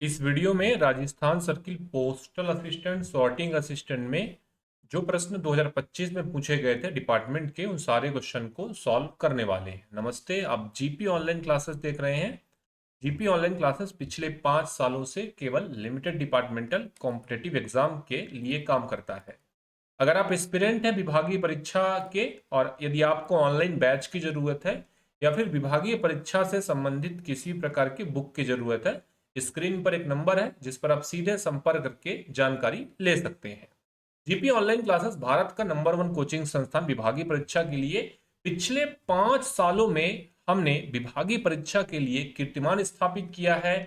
इस वीडियो में Rajasthan circle postal assistant sorting assistant में जो प्रश्न 2025 में पूछे गए थे डिपार्टमेंट के, उन सारे क्वेश्चन को सॉल्व करने वाले हैं। नमस्ते, आप जीपी ऑनलाइन क्लासेस देख रहे हैं। जीपी ऑनलाइन क्लासेस पिछले 5 सालों से केवल लिमिटेड डिपार्टमेंटल कॉम्पिटेटिव एग्जाम के लिए काम करता है। अगर आप एस्पिरेंट हैं विभागीय परीक्षा के, और यदि आपको ऑनलाइन बैच की जरूरत है या फिर विभागीय परीक्षा से संबंधित किसी प्रकार की बुक की जरूरत है, स्क्रीन पर एक नंबर है जिस पर आप सीधे संपर्क करके जानकारी ले सकते हैं। जीपी ऑनलाइन क्लासेस भारत का नंबर 1 कोचिंग संस्थान विभागीय परीक्षा के लिए। पिछले 5 सालों में हमने विभागीय परीक्षा के लिए कीर्तिमान स्थापित किया है।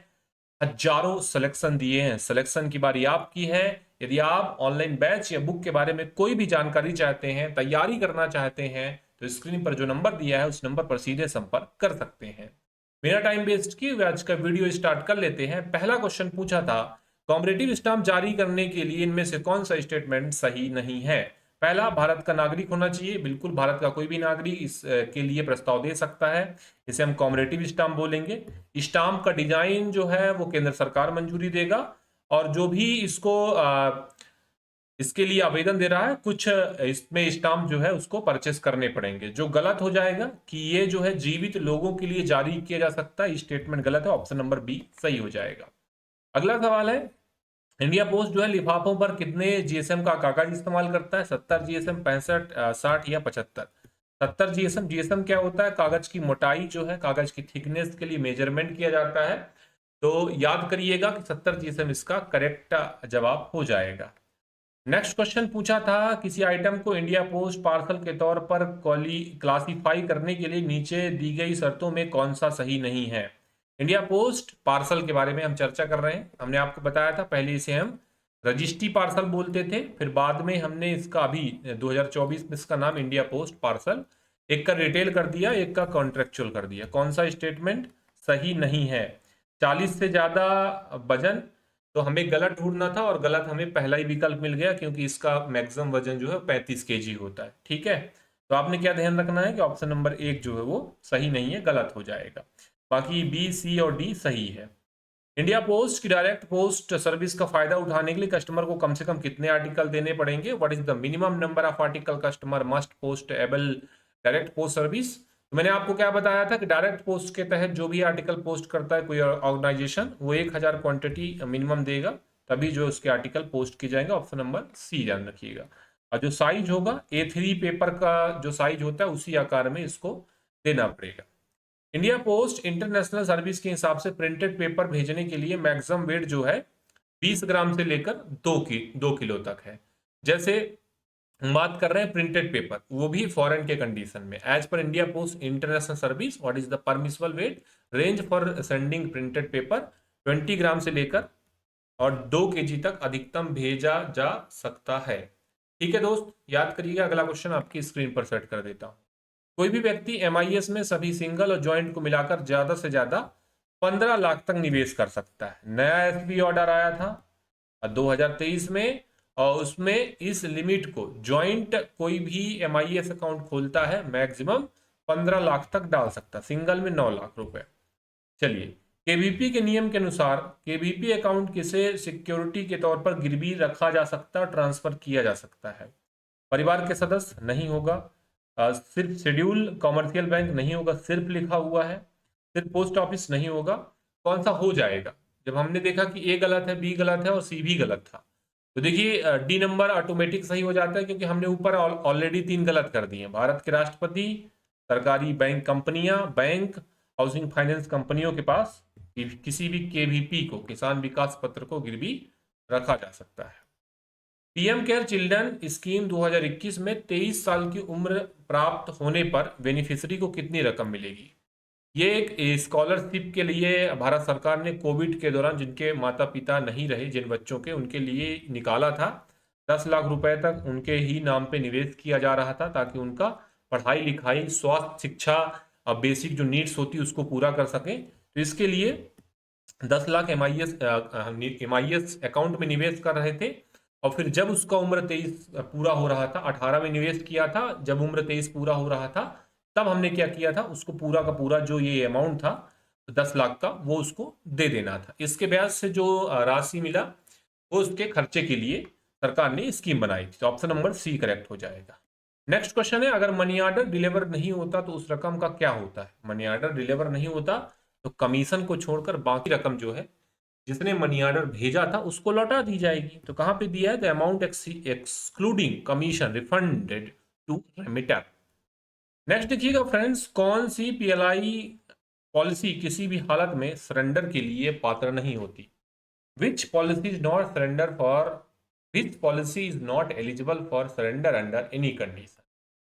हजारों सिलेक्शन दिए हैं। सिलेक्शन की बारी आपकी है। यदि आप ऑनलाइन बैच या बुक के बारे में कोई भी जानकारी चाहते हैं, तैयारी करना चाहते हैं, तो स्क्रीन पर जो नंबर दिया है उस नंबर पर सीधे संपर्क कर सकते हैं। बिना टाइम वेस्ट किए आज का वीडियो स्टार्ट कर लेते हैं। पहला क्वेश्चन पूछा था, कॉम्पिटिटिव स्टाम्प जारी करने के लिए इनमें से कौन सा स्टेटमेंट सही नहीं है। पहला, भारत का नागरिक होना चाहिए। बिल्कुल, भारत का कोई भी नागरिक इस के लिए प्रस्ताव दे सकता है। इसे हम कॉम्पिटिटिव स्टाम्प बोलेंगे। स्टाम्प का डिजाइन जो है वो केंद्र सरकार मंजूरी देगा, और जो भी इसके लिए आवेदन दे रहा है, कुछ इसमें स्टाम्प जो है उसको परचेस करने पड़ेंगे। जो गलत हो जाएगा कि ये जो है जीवित लोगों के लिए जारी किया जा सकता है, स्टेटमेंट गलत है। ऑप्शन नंबर बी सही हो जाएगा। अगला सवाल है, इंडिया पोस्ट जो है लिफाफों पर कितने जीएसएम का कागज इस्तेमाल करता है। 70 जीएसएम, 65, 60 या 75। 70 जीएसएम। जीएसएम क्या होता है? कागज की मोटाई जो है, कागज की थिकनेस के लिए मेजरमेंट किया जाता है। तो याद करिएगा कि 70 जीएसएम इसका करेक्ट जवाब हो जाएगा। नेक्स्ट क्वेश्चन पूछा था, किसी आइटम को इंडिया पोस्ट पार्सल के तौर पर क्लासिफाई करने के लिए नीचे दी गई शर्तों में कौन सा सही नहीं है। इंडिया पोस्ट पार्सल के बारे में हम चर्चा कर रहे हैं। हमने आपको बताया था, पहले इसे हम रजिस्ट्री पार्सल बोलते थे, फिर बाद में हमने इसका अभी 2024 में इसका नाम इंडिया पोस्ट पार्सल, एक का रिटेल कर दिया, एक का कॉन्ट्रेक्चुअल कर दिया। कौन सा स्टेटमेंट सही नहीं है? 40 से ज्यादा वजन, तो हमें गलत ढूंढना था, और गलत हमें पहला ही विकल्प मिल गया क्योंकि इसका मैक्सिमम वजन जो है 35 केजी होता है। ठीक है, तो आपने क्या ध्यान रखना है कि ऑप्शन नंबर 1 जो है वो सही नहीं है, गलत हो जाएगा। बाकी बी, सी और डी सही है। इंडिया पोस्ट की डायरेक्ट पोस्ट सर्विस का फायदा उठाने के लिए कस्टमर को कम से कम कितने आर्टिकल देने पड़ेंगे? What is the minimum number of article customer must post able direct post service? तो मैंने आपको क्या बताया था कि डायरेक्ट पोस्ट के तहत जो भी आर्टिकल पोस्ट करता है कोई ऑर्गेनाइजेशन, वो 1000 क्वांटिटी मिनिमम देगा, तभी जो उसके आर्टिकल पोस्ट किए जाएंगे। ऑप्शन नंबर सी ध्यान रखिएगा। और जो साइज होगा, A3 पेपर का जो साइज होता है उसी आकार में इसको देना पड़ेगा। इंडिया पोस्ट इंटरनेशनल सर्विस के हिसाब से प्रिंटेड पेपर भेजने के लिए मैक्सिमम वेट जो है 20 ग्राम से लेकर 2 किलो तक है। जैसे हम बात कर रहे हैं प्रिंटेड पेपर, वो भी फॉरेन के कंडीशन में। As per India Post international service, what is the permissible weight range for sending printed paper? 20 gram से लेकर और 2 केजी तक अधिकतम भेजा जा सकता है। ठीक है दोस्त, याद करिएगा। अगला क्वेश्चन आपकी स्क्रीन पर सेट कर देता हूं। कोई भी व्यक्ति एमआईएस में सभी सिंगल और ज्वाइंट को मिलाकर ज्यादा से ज्यादा 15 लाख तक निवेश कर सकता है। नया एसबी ऑर्डर आया था 2023 में, और उसमें इस लिमिट को ज्वाइंट कोई भी एमआईएस अकाउंट खोलता है मैक्सिमम 15 लाख तक डाल सकता है, सिंगल में 9 लाख रुपए। चलिए, केवीपी के नियम के अनुसार केवीपी अकाउंट किसे सिक्योरिटी के तौर पर गिरवी रखा जा सकता है, ट्रांसफर किया जा सकता है? परिवार के सदस्य नहीं होगा, सिर्फ शेड्यूल कॉमर्शियल बैंक नहीं होगा, सिर्फ लिखा हुआ है, सिर्फ पोस्ट ऑफिस नहीं होगा। कौन सा हो जाएगा? जब हमने देखा कि ए गलत है, बी गलत है और सी भी गलत था, तो देखिए डी नंबर ऑटोमेटिक सही हो जाता है, क्योंकि हमने ऊपर ऑलरेडी 3 गलत कर दिए। भारत के राष्ट्रपति, सरकारी बैंक कंपनियां, बैंक, हाउसिंग फाइनेंस कंपनियों के पास किसी भी केवीपी को, किसान विकास पत्र को गिरवी रखा जा सकता है। पीएम केयर चिल्ड्रन स्कीम 2021 में 23 साल की उम्र प्राप्त होने पर बेनिफिशियरी को कितनी रकम मिलेगी? ये एक स्कॉलरशिप के लिए भारत सरकार ने कोविड के दौरान जिनके माता पिता नहीं रहे, जिन बच्चों के, उनके लिए निकाला था। 10 लाख रुपए तक उनके ही नाम पे निवेश किया जा रहा था, ताकि उनका पढ़ाई लिखाई, स्वास्थ्य, शिक्षा, बेसिक जो नीड्स होती है उसको पूरा कर सकें। तो इसके लिए 10 लाख एमआईएस अकाउंट में निवेश कर रहे थे, और फिर जब उसका उम्र 23 पूरा हो रहा था, 18 में निवेश किया था, जब उम्र 23 पूरा हो रहा था, तब हमने क्या किया था, उसको पूरा का पूरा जो ये अमाउंट था 10 लाख का वो उसको दे देना था। इसके ब्याज से जो राशि मिला वो उसके खर्चे के लिए सरकार ने स्कीम बनाई थी। तो ऑप्शन नंबर सी करेक्ट हो जाएगा। नेक्स्ट क्वेश्चन है, अगर मनी ऑर्डर डिलीवर नहीं होता तो उस रकम का क्या होता है? मनी ऑर्डर डिलीवर नहीं होता तो कमीशन को छोड़कर बाकी रकम जो है जिसने मनी ऑर्डर भेजा था उसको लौटा दी जाएगी। तो कहां पे दिया है? The amount excluding commission refunded to remitter. Next देखिएगा फ्रेंड्स, कौन सी पीएलआई पॉलिसी किसी भी हालत में सरेंडर के लिए पात्र नहीं होती? विच policy is not surrender for which policy is not eligible for surrender under any condition?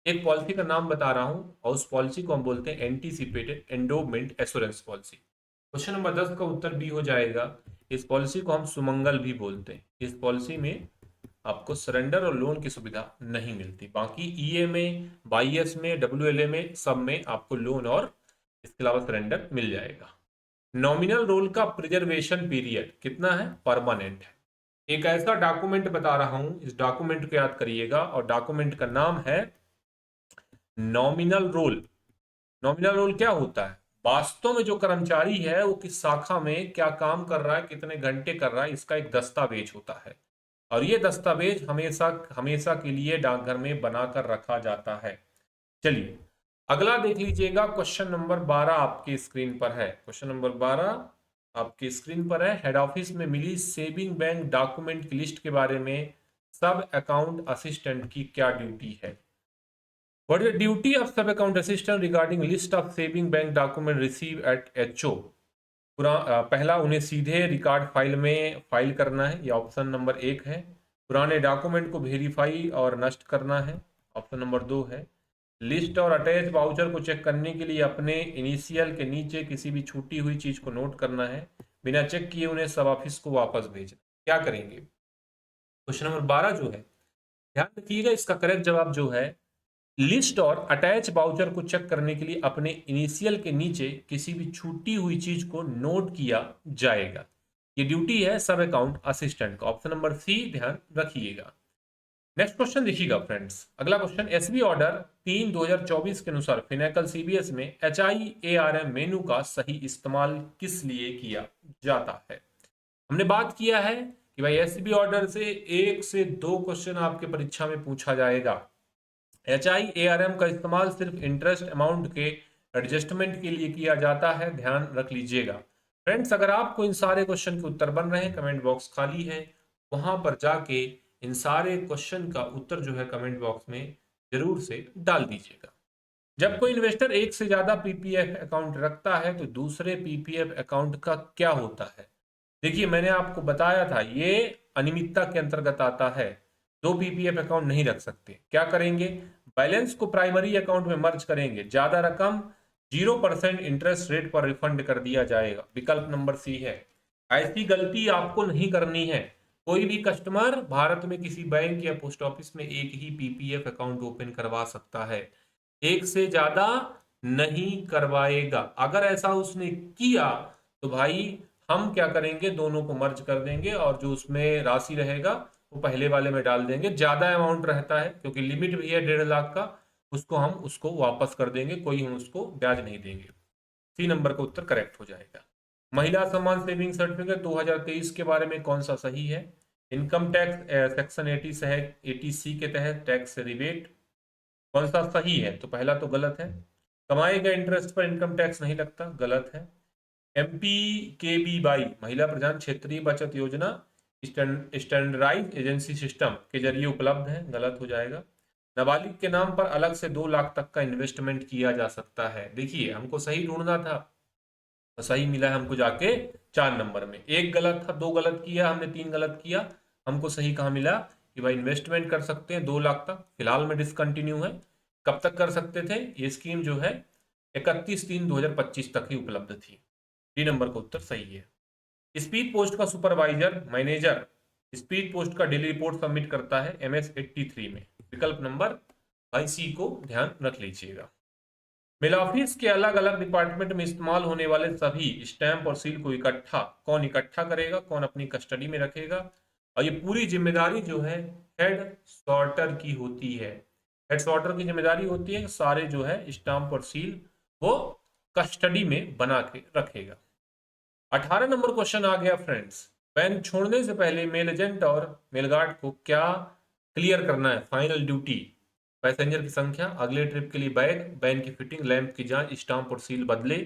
एक पॉलिसी का नाम बता रहा हूं और उस पॉलिसी को हम बोलते हैं anticipated endowment assurance policy. Question number 10 का उत्तर बी हो जाएगा। इस पॉलिसी को हम सुमंगल भी बोलते हैं। इस पॉलिसी में आपको सरेंडर और लोन की सुविधा नहीं मिलती। बाकी ईए में, बाईएस में, डब्ल्यूएलए में, सब में आपको लोन और इसके अलावा सरेंडर मिल जाएगा। नॉमिनल रोल का प्रिजर्वेशन पीरियड कितना है? परमानेंट है। एक ऐसा डॉक्यूमेंट बता रहा हूं, इस डॉक्यूमेंट को याद करिएगा और डॉक्यूमेंट का नाम है नॉमिनल रोल। नॉमिनल रोल क्या होता है? वास्तव में जो कर्मचारी है वो किस शाखा में क्या काम कर रहा है, कितने घंटे कर रहा है, इसका एक दस्तावेज होता है और ये दस्तावेज हमेशा हमेशा के लिए डाकघर में बनाकर रखा जाता है। चलिए अगला देख लीजिएगा। क्वेश्चन नंबर 12 आपकी स्क्रीन पर है। क्वेश्चन नंबर 12 आपकी स्क्रीन पर है। हेड ऑफिस में मिली सेविंग बैंक डॉक्यूमेंट की लिस्ट के बारे में सब अकाउंट असिस्टेंट की क्या ड्यूटी है? What is the duty of sub account assistant regarding list of saving bank document received at HO? पहला, उन्हें सीधे रिकॉर्ड फाइल में फाइल करना है, ये ऑप्शन नंबर 1 है। पुराने डॉक्यूमेंट को वेरीफाई और नष्ट करना है, ऑप्शन नंबर 2 है। लिस्ट और अटैच वाउचर को चेक करने के लिए अपने इनिशियल के नीचे किसी भी छूटी हुई चीज को नोट करना है, बिना चेक किए उन्हें सब ऑफिस को वापस भेजना। क्या करेंगे? क्वेश्चन नंबर 12 जो है, ध्यान रखिएगा, इसका करेक्ट जवाब जो है, लिस्ट और अटैच वाउचर को चेक करने के लिए अपने इनिशियल के नीचे किसी भी छूटी हुई चीज को नोट किया जाएगा। ये ड्यूटी है सब अकाउंट असिस्टेंट का, ऑप्शन नंबर सी ध्यान रखिएगा। नेक्स्ट क्वेश्चन देखिएगा फ्रेंड्स, अगला क्वेश्चन, एसबी ऑर्डर 3/2024 के अनुसार फिनेकल सीबीएस में HIARM मेनू का सही इस्तेमाल किस लिए किया जाता है? हमने बात किया है कि भाई एसबी ऑर्डर से 1 से 2 क्वेश्चन आपके परीक्षा में पूछा जाएगा। HIARM का इस्तेमाल सिर्फ इंटरेस्ट अमाउंट के एडजस्टमेंट के लिए किया जाता है, ध्यान रख लीजिएगा। फ्रेंड्स अगर आपको इन सारे क्वेश्चन के उत्तर बन रहे हैं, कमेंट बॉक्स खाली है, वहां पर जाके इन सारे क्वेश्चन का उत्तर जो है कमेंट बॉक्स में जरूर से डाल दीजिएगा। जब कोई इन्वेस्टर एक से ज्यादा पीपीएफ अकाउंट रखता है तो दूसरे पीपीएफ अकाउंट का क्या होता है? देखिए मैंने आपको बताया था ये अनियमितता के अंतर्गत आता है। 2 पीपीएफ अकाउंट नहीं रख सकते। क्या करेंगे? बैलेंस को प्राइमरी अकाउंट में मर्ज करेंगे, ज्यादा रकम 0% इंटरेस्ट रेट पर रिफंड कर दिया जाएगा। विकल्प नंबर सी है। ऐसी गलती आपको नहीं करनी है। कोई भी कस्टमर भारत में किसी बैंक या पोस्ट ऑफिस में एक ही पीपीएफ अकाउंट ओपन करवा सकता है, एक से ज्यादा नहीं करवाएगा। अगर ऐसा उसने किया तो भाई हम क्या करेंगे, दोनों को मर्ज कर देंगे और जो उसमें राशि रहेगा वो पहले वाले में डाल देंगे। ज्यादा अमाउंट रहता है क्योंकि लिमिट भी है 1.5 लाख का, उसको हम उसको वापस कर देंगे, कोई हम उसको ब्याज नहीं देंगे। सी नंबर का उत्तर करेक्ट हो जाएगा। महिला सम्मान सेविंग सर्टिफिकेट 2023 के बारे में कौन सा सही है? इनकम टैक्स सेक्शन 80C के तहत टैक्स रिबेट, कौन सा सही है? तो पहला तो गलत है। कमाए गए इंटरेस्ट पर इनकम टैक्स नहीं लगता, गलत है। MPKBY महिला प्रधान क्षेत्रीय बचत योजना स्टैंडर्डाइज एजेंसी सिस्टम के जरिए उपलब्ध है, गलत हो जाएगा। नाबालिग के नाम पर अलग से 2 लाख तक का इन्वेस्टमेंट किया जा सकता है। देखिए हमको सही ढूंढना था तो सही मिला है हमको जाके 4 नंबर में। 1 गलत था, 2 गलत किया हमने, 3 गलत किया, हमको सही कहाँ मिला कि भाई इन्वेस्टमेंट कर सकते हैं 2 लाख तक। फिलहाल में डिसकंटिन्यू है। कब तक कर सकते थे? ये स्कीम जो है 31/3/2025 तक ही उपलब्ध थी। डी नंबर का उत्तर सही है। स्पीड पोस्ट का सुपरवाइजर मैनेजर स्पीड पोस्ट का डेली रिपोर्ट सबमिट करता है MS 83 में। विकल्प नंबर भाई सी को ध्यान रख लीजिएगा। मिल ऑफिस के अलग अलग डिपार्टमेंट में इस्तेमाल होने वाले सभी स्टैंप और सील को कौन इकट्ठा करेगा, कौन अपनी कस्टडी में रखेगा? और ये पूरी जिम्मेदारी जो है हेड सॉर्टर की होती है। हेड सॉर्टर की जिम्मेदारी होती है सारे जो है स्टाम्प और सील वो कस्टडी में बना के रखेगा। 18 नंबर क्वेश्चन आ गया फ्रेंड्स, वैन छोड़ने से पहले मेल एजेंट और मेल गार्ड को क्या क्लियर करना है? फाइनल ड्यूटी, पैसेंजर की संख्या, अगले ट्रिप के लिए बैग, वैन की फिटिंग, लैंप की जांच, स्टाम्प और सील बदले,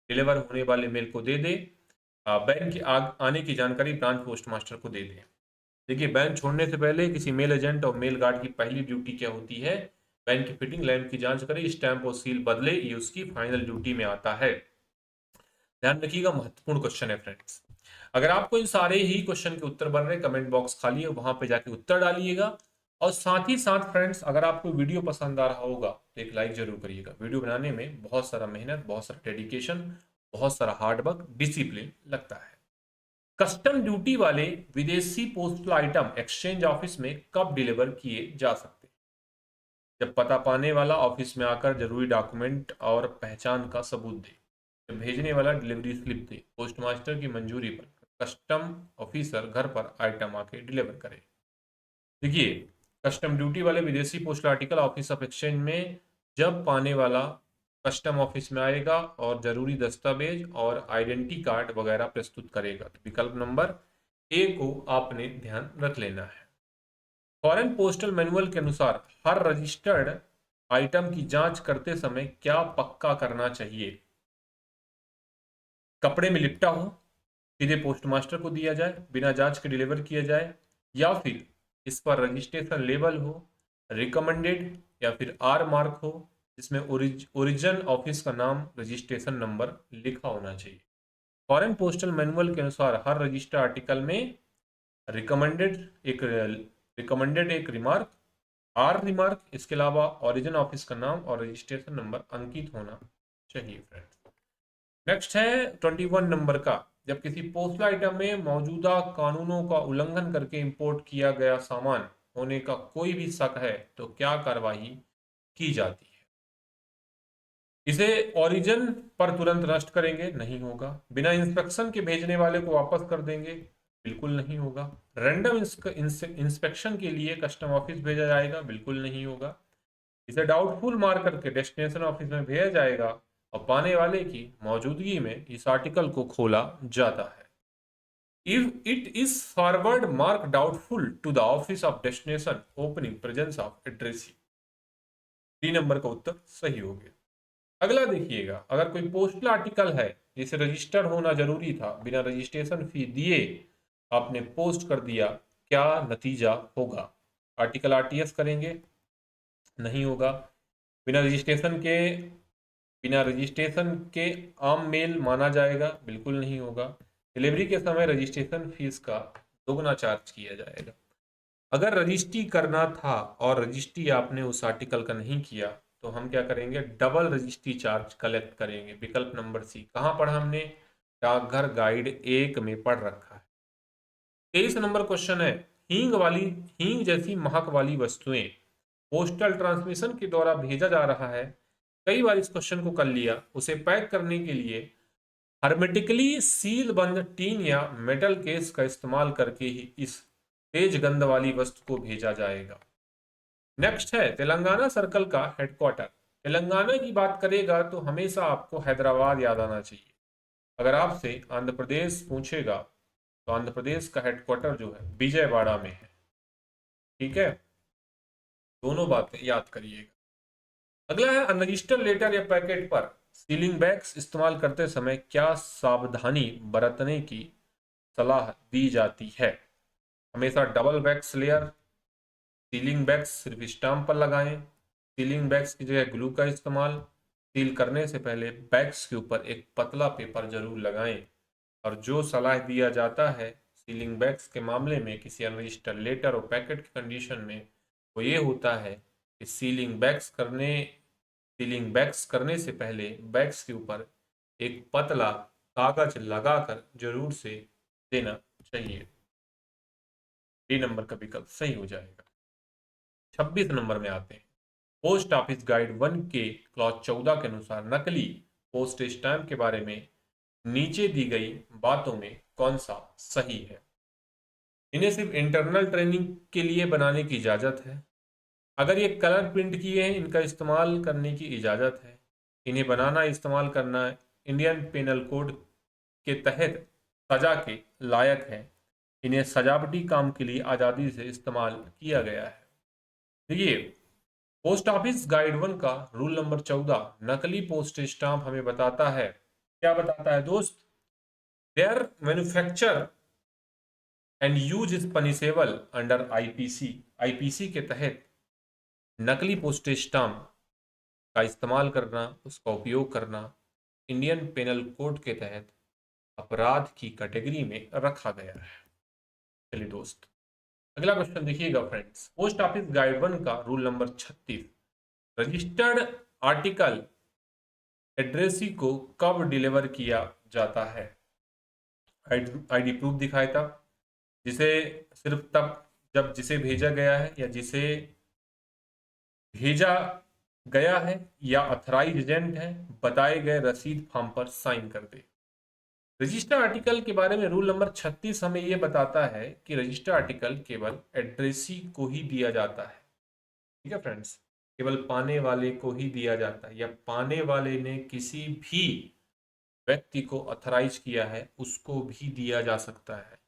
डिलीवर होने वाले मेल को दे दे, बैन की आने की जानकारी ब्रांच पोस्ट मास्टर को दे दे। देखिए, बैन छोड़ने से पहले किसी मेल एजेंट और मेल गार्ड की पहली ड्यूटी क्या होती है? बैन की फिटिंग, लैंप की जांच करे, स्टैंप और सील बदले, ये उसकी फाइनल ड्यूटी में आता है। ध्यान रखिएगा, महत्वपूर्ण क्वेश्चन है फ्रेंड्स। अगर आपको इन सारे ही क्वेश्चन के उत्तर बन रहे, कमेंट बॉक्स खाली है, वहां पे जाके उत्तर डालिएगा। और साथ ही साथ फ्रेंड्स, अगर आपको वीडियो पसंद आ रहा होगा तो एक लाइक जरूर करिएगा। वीडियो बनाने में बहुत सारा मेहनत, बहुत सारा डेडिकेशन, बहुत सारा हार्डवर्क, डिसिप्लिन लगता है। कस्टम ड्यूटी वाले विदेशी पोस्टल आइटम एक्सचेंज ऑफिस में कब डिलीवर किए जा सकते हैं? जब पता पाने वाला ऑफिस में आकर जरूरी डॉक्यूमेंट और पहचान का सबूत दे, जब भेजने वाला डिलीवरी स्लिप दे, पोस्ट मास्टर की मंजूरी पर कस्टम ऑफिसर घर पर आइटम आके डिलीवर करे। देखिए, कस्टम ड्यूटी वाले विदेशी postal article office of exchange में जब पाने वाला कस्टम ऑफिस में आएगा और जरूरी दस्तावेज और आइडेंटिटी कार्ड वगैरह प्रस्तुत करेगा। तो विकल्प नंबर ए को आपने ध्यान रख लेना है। फॉरेन पोस्टल मैनुअल के अनुसार हर रजिस्टर्ड आइटम की जांच करते समय क्या पक्का करना चाहिए? कपड़े में लिपटा हो, सीधे पोस्ट मास्टर को दिया जाए, बिना जांच के डिलीवर किया जाए, या फिर इस पर रजिस्ट्रेशन लेबल हो, रिकमेंडेड या फिर आर मार्क हो, जिसमें ओरिजिन ऑफिस का नाम, रजिस्ट्रेशन नंबर लिखा होना चाहिए। फॉरेन पोस्टल मैनुअल के अनुसार हर रजिस्टर आर्टिकल में रिकमेंडेड एक रिमार्क, आर रिमार्क, इसके अलावा ओरिजिन ऑफिस का नाम और रजिस्ट्रेशन नंबर अंकित होना चाहिए फ्रेंड्स। नेक्स्ट है 21 नंबर का, जब किसी पोस्टल आइटम में मौजूदा कानूनों का उल्लंघन करके इंपोर्ट किया गया सामान होने का कोई भी शक है तो क्या कार्रवाई की जाती है? इसे ओरिजिन पर तुरंत नष्ट करेंगे? नहीं होगा। बिना इंस्पेक्शन के भेजने वाले को वापस कर देंगे? बिल्कुल नहीं होगा। रैंडम इंस्पेक्शन के लिए कस्टम ऑफिस भेजा जाएगा? बिल्कुल नहीं होगा। इसे डाउटफुल मार करके डेस्टिनेशन ऑफिस में भेजा जाएगा और पाने वाले की मौजूदगी में इस आर्टिकल को खोला जाता है। If it is forward mark doubtful to the office of destination opening presence of addressee, D number का उत्तर सही हो गया। अगला देखिएगा, अगर कोई पोस्टल आर्टिकल है जिसे रजिस्टर होना जरूरी था, बिना रजिस्ट्रेशन फी दिए आपने पोस्ट कर दिया, क्या नतीजा होगा? आर्टिकल आरटीएस करेंगे? नहीं होगा। बिना रजिस्ट्रेशन के आम मेल माना जाएगा? बिल्कुल नहीं होगा। डिलीवरी के समय रजिस्ट्रेशन फीस का दोगुना चार्ज किया जाएगा। अगर रजिस्ट्री करना था और रजिस्ट्री आपने उस आर्टिकल का नहीं किया तो हम क्या करेंगे? डबल रजिस्ट्री चार्ज कलेक्ट करेंगे। विकल्प नंबर सी। कहां पढ़ा हमने? डाकघर गाइड 1 में पढ़ रखा है। 23 नंबर क्वेश्चन है, हींग जैसी महक वाली वस्तुएं पोस्टल ट्रांसमिशन के द्वारा भेजा जा रहा है, कई बार इस क्वेश्चन को कर लिया, उसे पैक करने के लिए हर्मेटिकली सील बंद टीन या मेटल केस का इस्तेमाल करके ही इस तेज गंध वाली वस्तु को भेजा जाएगा। नेक्स्ट है तेलंगाना सर्कल का हेडक्वार्टर। तेलंगाना की बात करेगा तो हमेशा आपको हैदराबाद याद आना चाहिए। अगर आपसे आंध्र प्रदेश पूछेगा तो आंध्र प्रदेश का हेडक्वार्टर जो है विजयवाड़ा में है। ठीक है, दोनों बातें याद करिएगा। अगला है, अनरजिस्टर्ड लेटर या पैकेट पर सीलिंग बैग्स इस्तेमाल करते समय क्या सावधानी बरतने की सलाह दी जाती है? हमेशा double wax layer, ceiling bags सिर्फ स्टाम्प पर लगाएं, सीलिंग बैग्स की जगह ग्लू का इस्तेमाल, सील करने से पहले बैग्स के ऊपर एक पतला पेपर जरूर लगाएं। और जो सलाह दिया जाता है सीलिंग बैग्स के मामले में किसी अनरजिस्टर्ड लेटर और पैकेट की कंडीशन में, वो ये होता है कि सीलिंग बैग्स करने से पहले बैग्स के ऊपर एक पतला कागज लगाकर जरूर से देना चाहिए। डी नंबर का विकल्प सही हो जाएगा। 26 नंबर में आते हैं, पोस्ट ऑफिस गाइड 1 के क्लॉज 14 के अनुसार नकली पोस्ट स्टैम्प के बारे में नीचे दी गई बातों में कौन सा सही है? इन्हें सिर्फ इंटरनल ट्रेनिंग के लिए बनाने की इजाजत है। अगर ये कलर प्रिंट किए हैं, इनका इस्तेमाल करने की इजाजत है। इन्हें बनाना इस्तेमाल करना इंडियन पेनल कोड के तहत सजा के लायक है। इन्हें सजावटी काम के लिए आज़ादी से इस्तेमाल किया गया है। देखिए, पोस्ट ऑफिस गाइड 1 का रूल नंबर 14 नकली पोस्ट स्टाम्प हमें बताता है, क्या बताता है दोस्त? Their manufacture and use is punishable under IPC. IPC के तहत नकली पोस्ट स्टाम्प का इस्तेमाल करना, उसका उपयोग करना इंडियन पेनल कोड के तहत अपराध की कैटेगरी में रखा गया है। चलिए दोस्त, अगला क्वेश्चन देखिएगा फ्रेंड्स। पोस्ट ऑफिस गाइड 1 का rule number 36 registered article addressee को कब डिलीवर किया जाता है? आईडी प्रूफ दिखाए तब, जिसे सिर्फ तब जब जिसे भेजा गया है या जिसे भेजा गया है या अथराइज एजेंट है, बताए गए रसीद फॉर्म पर साइन कर दे। रजिस्टर आर्टिकल के बारे में रूल नंबर 36 हमें यह बताता है कि रजिस्टर आर्टिकल केवल एड्रेसी को ही दिया जाता है। ठीक है फ्रेंड्स, केवल पाने वाले को ही दिया जाता है, या पाने वाले ने किसी भी व्यक्ति को अथराइज किया है उसको भी दिया जा सकता है।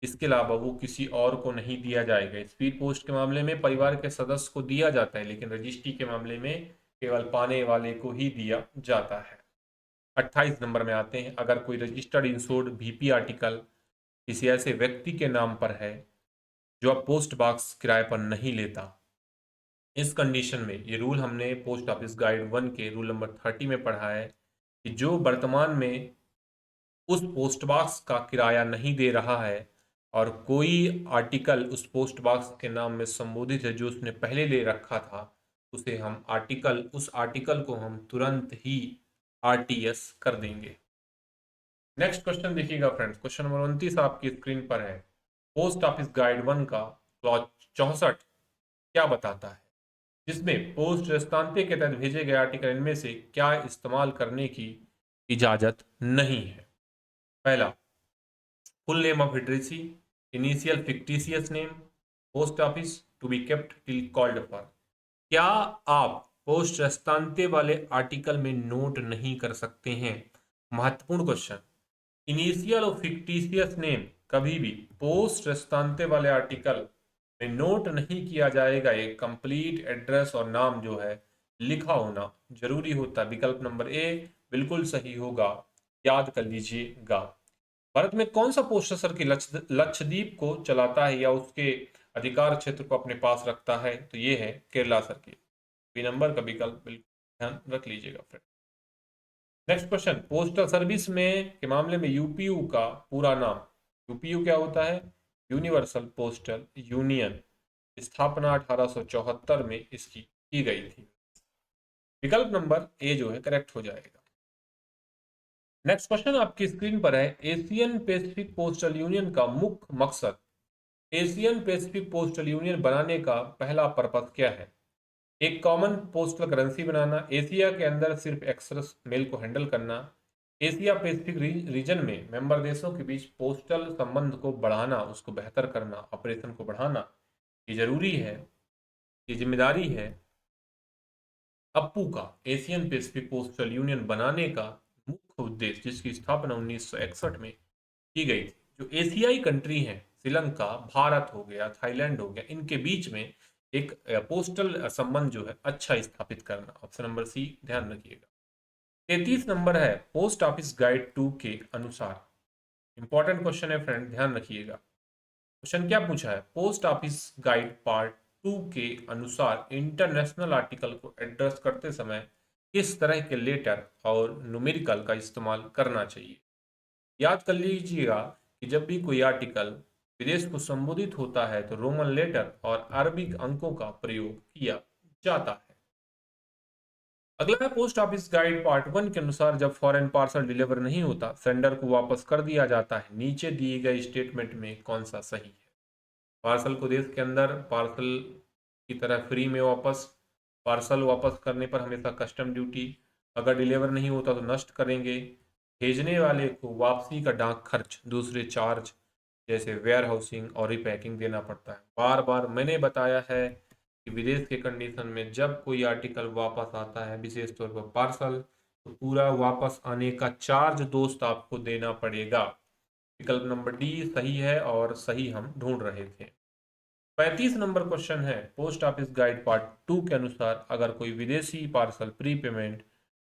इसके अलावा वो किसी और को नहीं दिया जाएगा। स्पीड पोस्ट के मामले में परिवार के सदस्य को दिया जाता है, लेकिन रजिस्ट्री के मामले में केवल पाने वाले को ही दिया जाता है। 28 नंबर में आते हैं। अगर कोई रजिस्टर्ड इंश्योर्ड वीपी आर्टिकल किसी ऐसे व्यक्ति के नाम पर है जो अब पोस्ट बॉक्स किराए पर नहीं लेता, इस कंडीशन में ये रूल हमने पोस्ट ऑफिस गाइड 1 के रूल नंबर 30 में पढ़ा है कि जो वर्तमान में उस पोस्ट बॉक्स का किराया नहीं दे रहा है और कोई आर्टिकल उस पोस्ट बॉक्स के नाम में संबोधित है जो उसने पहले ले रखा था, उसे हम उस आर्टिकल को हम तुरंत ही आरटीएस कर देंगे। नेक्स्ट क्वेश्चन देखिएगा फ्रेंड्स। क्वेश्चन नंबर 29 आपकी स्क्रीन पर है। पोस्ट ऑफिस गाइड 1 का क्लॉज 64 क्या बताता है, जिसमें पोस्ट रस्तांते के तहत भेजे गए आर्टिकल इनमें से क्या इस्तेमाल करने की इजाजत नहीं है? पहला, full name of addressee, initial fictitious name, post office to be kept till called for. क्या आप पोस्ट रस्तांते वाले आर्टिकल में नोट नहीं कर सकते हैं? महत्वपूर्ण क्वेश्चन। इनिशियल और फिक्टिशियस नेम कभी भी पोस्ट रस्तांते वाले आर्टिकल में नोट नहीं किया जाएगा। एक कंप्लीट एड्रेस और नाम जो है लिखा होना जरूरी होता है। विकल्प नंबर ए बिल्कुल सही होगा, याद कर लीजिएगा। भारत में कौन सा पोस्टर की लक्षद्वीप को चलाता है या उसके अधिकार क्षेत्र को अपने पास रखता है? तो ये है केरला सर्किल। बी नंबर का विकल्प बिल्कुल ध्यान रख लीजिएगा friend. Next question, postal service में के मामले में यूपीयू का पूरा नाम, यूपीयू क्या होता है? Universal postal union. स्थापना 1874 में इसकी की गई थी। विकल्प नंबर ए जो है करेक्ट हो जाएगा। नेक्स्ट क्वेश्चन आपकी स्क्रीन पर है। एशियन पैसिफिक पोस्टल यूनियन का मुख्य मकसद, एशियन पैसिफिक पोस्टल यूनियन बनाने का पहला पर्पस क्या है? एक कॉमन पोस्टल करेंसी बनाना, एशिया के अंदर सिर्फ एक्सप्रेस मेल को हैंडल करना, एशिया पैसिफिक रीजन में मेंबर देशों के बीच पोस्टल संबंध को बढ़ाना, उसको बेहतर करना, ऑपरेशन को बढ़ाना। ये जरूरी है, ये जिम्मेदारी है अप्पू का। एशियन पैसिफिक पोस्टल यूनियन बनाने का मुख्य उद्देश्य, जिसकी स्थापना 1961 में की गई थी। जो एशियाई कंट्री हैं, श्रीलंका, भारत हो गया, थाईलैंड हो गया, इनके बीच में एक पोस्टल संबंध जो है अच्छा स्थापित करना। ऑप्शन नंबर सी ध्यान रखिएगा। 33 नंबर है। पोस्ट ऑफिस गाइड 2 के अनुसार, इंपॉर्टेंट क्वेश्चन है फ्रेंड, ध्यान रखिएगा। क्वेश्चन क्या पूछा है? पोस्ट ऑफिस गाइड पार्ट 2 के अनुसार इंटरनेशनल आर्टिकल को एड्रेस करते समय किस तरह के लेटर और न्यूमेरिकल का इस्तेमाल करना चाहिए? याद कर लीजिएगा कि जब भी कोई आर्टिकल विदेश को संबोधित होता है तो रोमन लेटर और अरबिक अंकों का प्रयोग किया जाता है। अगला है पोस्ट ऑफिस गाइड पार्ट 1 के अनुसार जब फॉरेन पार्सल डिलीवर नहीं होता, सेंडर को वापस कर दिया जाता है। नीचे दिए गए स्टेटमेंट में कौन सा सही है? पार्सल को देश के अंदर पार्सल की तरह फ्री में वापस, पार्सल वापस करने पर हमेशा कस्टम ड्यूटी, अगर डिलीवर नहीं होता तो नष्ट करेंगे, भेजने वाले को वापसी का डाक खर्च, दूसरे चार्ज जैसे वेयर हाउसिंग और रिपैकिंग देना पड़ता है। बार बार मैंने बताया है कि विदेश के कंडीशन में जब कोई आर्टिकल वापस आता है, विशेष तौर पर पार्सल, तो पूरा वापस आने का चार्ज दोस्त आपको देना पड़ेगा। विकल्प नंबर डी सही है और सही हम ढूंढ रहे थे। 35 नंबर क्वेश्चन है, पोस्ट ऑफिस गाइड पार्ट 2 के अनुसार अगर कोई विदेशी parcel pre payment,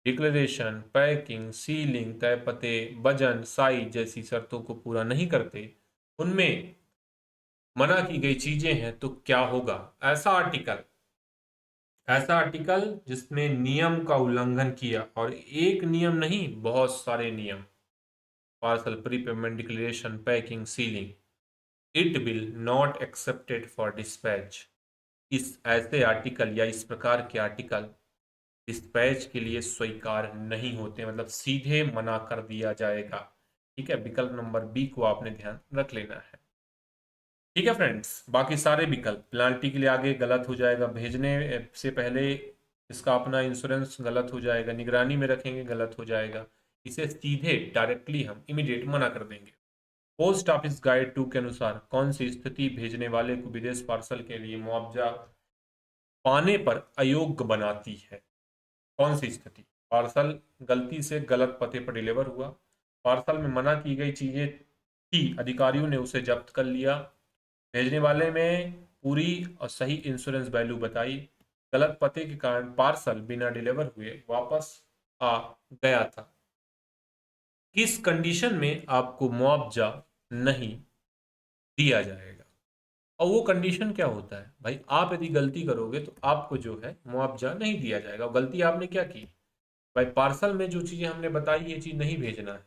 declaration, packing, ceiling, तय पते, वजन, साइज जैसी शर्तों को पूरा नहीं करते, उनमें मना की गई चीजें हैं, तो क्या होगा? ऐसा आर्टिकल जिसमें नियम का उल्लंघन किया, और एक नियम नहीं बहुत सारे नियम, parcel pre payment, declaration, packing, ceiling, it will not accepted for dispatch. इस ऐसे आर्टिकल या इस प्रकार के आर्टिकल डिस्पैच के लिए स्वीकार नहीं होते, मतलब सीधे मना कर दिया जाएगा। ठीक है, विकल्प नंबर बी को आपने ध्यान रख लेना है। ठीक है फ्रेंड्स, बाकी सारे विकल्प पेनाल्टी के लिए आगे गलत हो जाएगा, भेजने से पहले इसका अपना इंश्योरेंस गलत हो जाएगा, निगरानी में रखेंगे गलत हो जाएगा, इसे सीधे डायरेक्टली हम इमीडिएट मना कर देंगे। पोस्ट ऑफिस गाइड 2 के अनुसार कौन सी स्थिति भेजने वाले को विदेश पार्सल के लिए मुआवजा पाने पर अयोग्य बनाती है? कौन सी स्थिति? पार्सल गलती से गलत पते पर डिलीवर हुआ, पार्सल में मना की गई चीजें थी, अधिकारियों ने उसे जब्त कर लिया, भेजने वाले में पूरी और सही इंश्योरेंस वैल्यू बताई, गलत पते के कारण पार्सल बिना डिलीवर हुए वापस आ गया था। किस कंडीशन में आपको मुआवजा नहीं दिया जाएगा? और वो कंडीशन क्या होता है भाई? आप यदि गलती करोगे तो आपको जो है मुआवजा नहीं दिया जाएगा। और गलती आपने क्या की भाई? पार्सल में जो चीजें हमने बताई ये चीज नहीं भेजना है,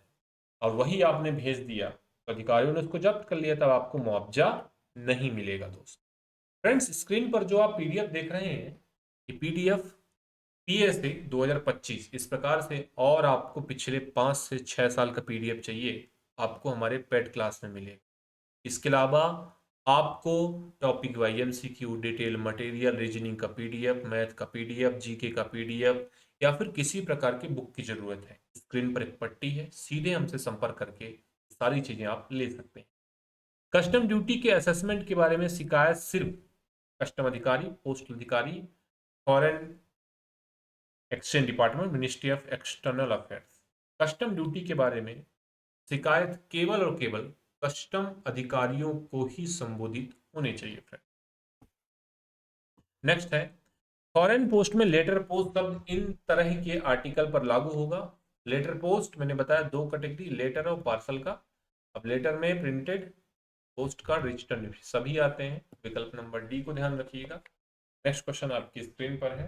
और वही आपने भेज दिया, तो अधिकारियों ने उसको जब्त कर लिया, तब आपको मुआवजा नहीं मिलेगा दोस्त। फ्रेंड्स, स्क्रीन पर जो आप पीडीएफ देख रहे हैं, ये पीडीएफ पीएसए 2025 इस प्रकार से, और आपको पिछले 5 से 6 साल का पीडीएफ चाहिए, आपको हमारे पेड क्लास में मिलेगा। इसके अलावा आपको topic wise MCQ, detail material, reasoning का पीडीएफ, मैथ का पीडीएफ, जीके का पीडीएफ, या फिर किसी प्रकार की बुक की जरूरत है, स्क्रीन पर एक पट्टी है, सीधे हमसे संपर्क करके सारी चीजें आप ले सकते हैं। कस्टम ड्यूटी के असेसमेंट के बारे में शिकायत सिर्फ कस्टम अधिकारी, पोस्टल अधिकारी, foreign exchange department, ministry of external affairs. Custom duty के बारे में शिकायत केवल और केवल कस्टम अधिकारियों को ही संबोधित होने चाहिए फ्रेंड। नेक्स्ट है, फॉरेन पोस्ट में लेटर पोस्ट शब्द इन तरह के आर्टिकल पर लागू होगा। लेटर पोस्ट मैंने बताया दो कैटेगरी, लेटर और पार्सल का। अब लेटर में प्रिंटेड, पोस्ट कार्ड, रिटर्न सभी आते हैं। विकल्प नंबर डी को ध्यान रखिएगा। नेक्स्ट क्वेश्चन आपकी स्क्रीन पर है,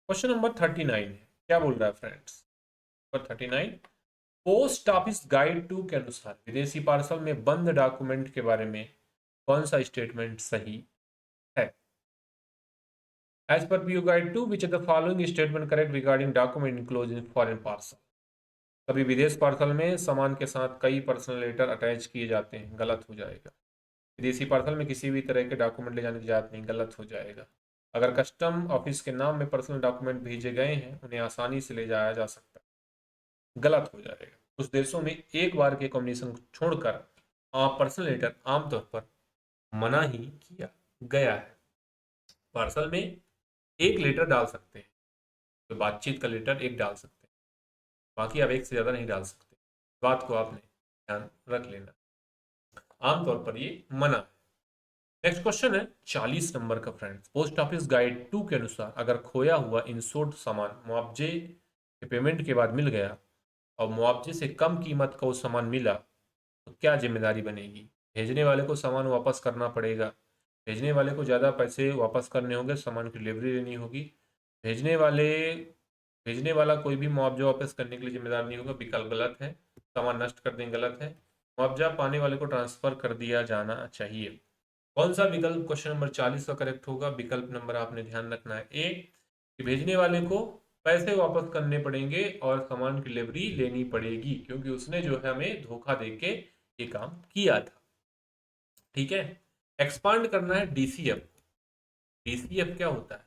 क्वेश्चन नंबर 39 है। क्या बोल रहा है friends? Number 39, post office guide 2 के अनुसार विदेशी पार्सल में बंद डॉक्यूमेंट के बारे में कौन सा स्टेटमेंट सही है? As per PO guide 2 which of the following statement correct regarding document enclose in foreign parcel? कभी विदेश पार्सल में सामान के साथ कई पर्सनल लेटर अटैच किए जाते हैं, गलत हो जाएगा। विदेशी पार्सल में किसी भी तरह के डॉक्यूमेंट ले जाने की इजाजत नहीं, गलत हो जाएगा। अगर कस्टम ऑफिस के नाम में पर्सनल डॉक्यूमेंट भेजे गए हैं, उन्हें आसानी से ले जाया जा सकता है, गलत हो जाएगा। कुछ देशों में एक बार के कम्युनिकेशन छोड़कर पर्सनल लेटर आमतौर पर मना ही किया गया है। पार्सल में एक लेटर डाल सकते हैं, तो बातचीत का लेटर एक डाल सकते हैं, बाकी आप एक से ज़्यादा नहीं डाल सकते। बात को आपने ध्यान रख लेना, आमतौर पर ये मना है। नेक्स्ट क्वेश्चन है 40 नंबर का फ्रेंड्स, पोस्ट ऑफिस गाइड 2 के अनुसार अगर खोया हुआ इंश्योर्ड सामान मुआवजे के पेमेंट के बाद मिल गया और मुआवजे से कम कीमत का वो सामान मिला, तो क्या जिम्मेदारी बनेगी? भेजने वाले को सामान वापस करना पड़ेगा, भेजने वाले को ज़्यादा पैसे वापस करने होंगे, सामान की डिलीवरी लेनी होगी, भेजने वाला कोई भी मुआवजा वापस करने के लिए जिम्मेदार नहीं होगा। विकल्प गलत है, सामान नष्ट कर देंगे, गलत है। मुआवजा पाने वाले को ट्रांसफर कर दिया जाना चाहिए। कौन सा विकल्प क्वेश्चन नंबर 40 का करेक्ट होगा? विकल्प नंबर आपने ध्यान रखना है ए, कि भेजने वाले को पैसे वापस करने पड़ेंगे और सामान की डिलीवरी लेनी पड़ेगी, क्योंकि उसने जो है हमें धोखा देके ये काम किया था। ठीक है, एक्सपांड करना है डीसीएफ। डीसीएफ क्या होता है?